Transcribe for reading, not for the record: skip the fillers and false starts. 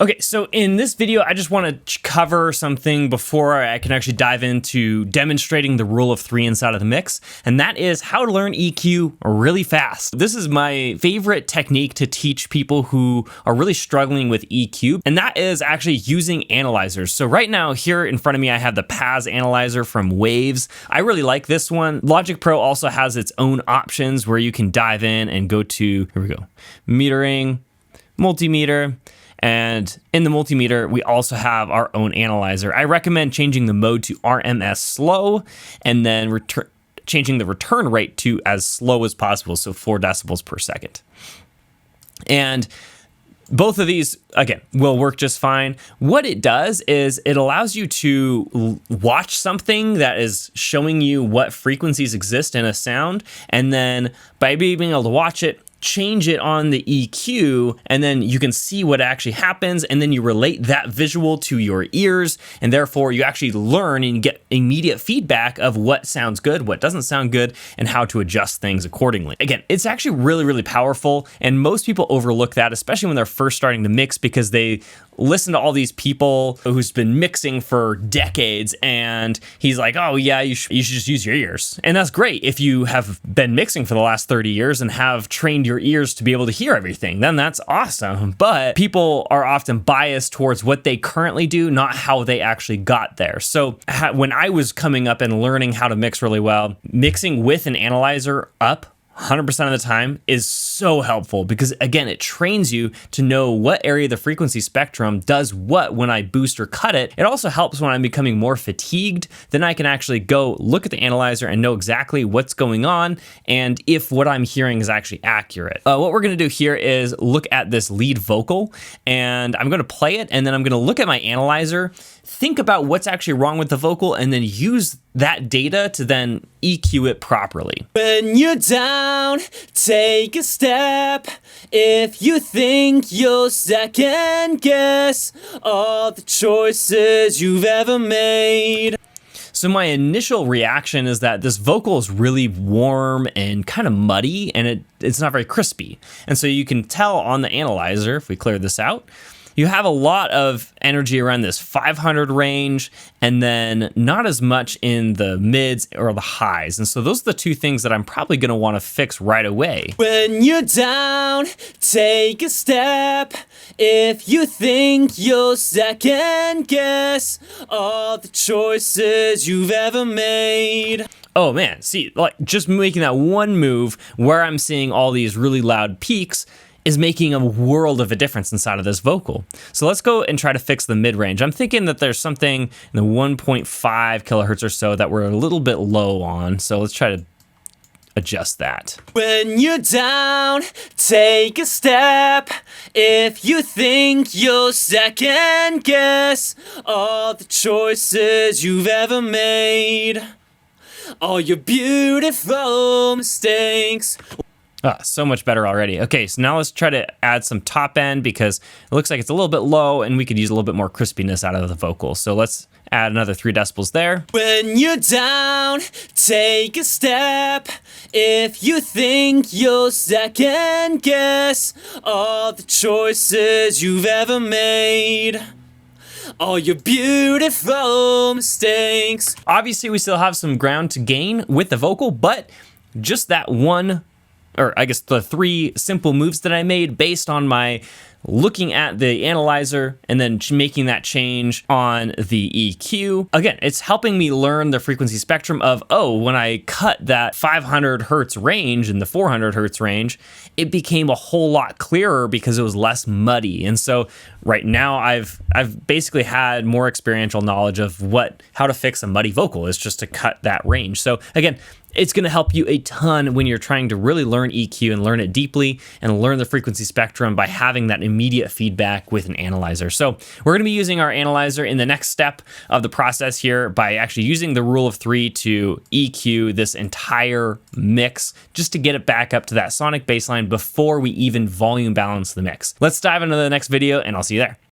Okay, so in this video, I just want to cover something before I can actually dive into demonstrating the rule of three inside of the mix, and that is how to learn EQ really fast. This is my favorite technique to teach people who are really struggling with EQ, and that is actually using analyzers. So right now here in front of me, I have the Paz analyzer from Waves. I really like this one. Logic Pro also has its own options where you can dive in and go to, here we go, metering, multimeter. And in the multimeter, we also have our own analyzer. I recommend changing the mode to RMS slow and then changing the return rate to as slow as possible, so 4 decibels per second. And both of these, again, will work just fine. What it does is it allows you to watch something that is showing you what frequencies exist in a sound, and then by being able to watch it, change it on the EQ, and then you can see what actually happens, and then you relate that visual to your ears, and therefore you actually learn and get immediate feedback of what sounds good, what doesn't sound good, and how to adjust things accordingly. Again, it's actually really, really powerful, and most people overlook that, especially when they're first starting to mix, because they listen to all these people who's been mixing for decades, and he's like, oh yeah, you should just use your ears. And that's great if you have been mixing for the last 30 years and have trained your ears to be able to hear everything, then that's awesome. But people are often biased towards what they currently do, not how they actually got there. So when I was coming up and learning how to mix really well, mixing with an analyzer up 100% of the time is so helpful because, again, it trains you to know what area of the frequency spectrum does what when I boost or cut it. It also helps when I'm becoming more fatigued. Then I can actually go look at the analyzer and know exactly what's going on and if what I'm hearing is actually accurate. What we're going to do here is look at this lead vocal, and I'm going to play it, and then I'm going to look at my analyzer, think about what's actually wrong with the vocal, and then use that data to then EQ it properly. When you're down, take a step. If you think you'll second guess all the choices you've ever made. So my initial reaction is that this vocal is really warm and kind of muddy, and it's not very crispy. And so you can tell on the analyzer, if we clear this out, you have a lot of energy around this 500 range, and then not as much in the mids or the highs. And so those are the two things that I'm probably going to want to fix right away. When you're down, take a step. If you think you'll second guess all the choices you've ever made. Oh man, see, like just making that one move where I'm seeing all these really loud peaks is making a world of a difference inside of this vocal. So let's go and try to fix the mid-range. I'm thinking that there's something in the 1.5 kilohertz or so that we're a little bit low on. So let's try to adjust that. When you're down, take a step. If you think you'll second guess all the choices you've ever made, all your beautiful mistakes. So much better already. Okay, so now let's try to add some top end because it looks like it's a little bit low and we could use a little bit more crispiness out of the vocal. So let's add another 3 decibels there. When you're down, take a step. If you think you'll second guess all the choices you've ever made. All your beautiful mistakes. Obviously, we still have some ground to gain with the vocal, but just that one, or I guess the 3 simple moves that I made based on my looking at the analyzer and then making that change on the EQ. Again, it's helping me learn the frequency spectrum of, oh, when I cut that 500 hertz range and the 400 hertz range, it became a whole lot clearer because it was less muddy. And so right now I've basically had more experiential knowledge of how to fix a muddy vocal is just to cut that range. So again, it's going to help you a ton when you're trying to really learn EQ and learn it deeply and learn the frequency spectrum by having that immediate feedback with an analyzer. So we're going to be using our analyzer in the next step of the process here by actually using the rule of 3 to EQ this entire mix just to get it back up to that sonic baseline before we even volume balance the mix. Let's dive into the next video and I'll see you there.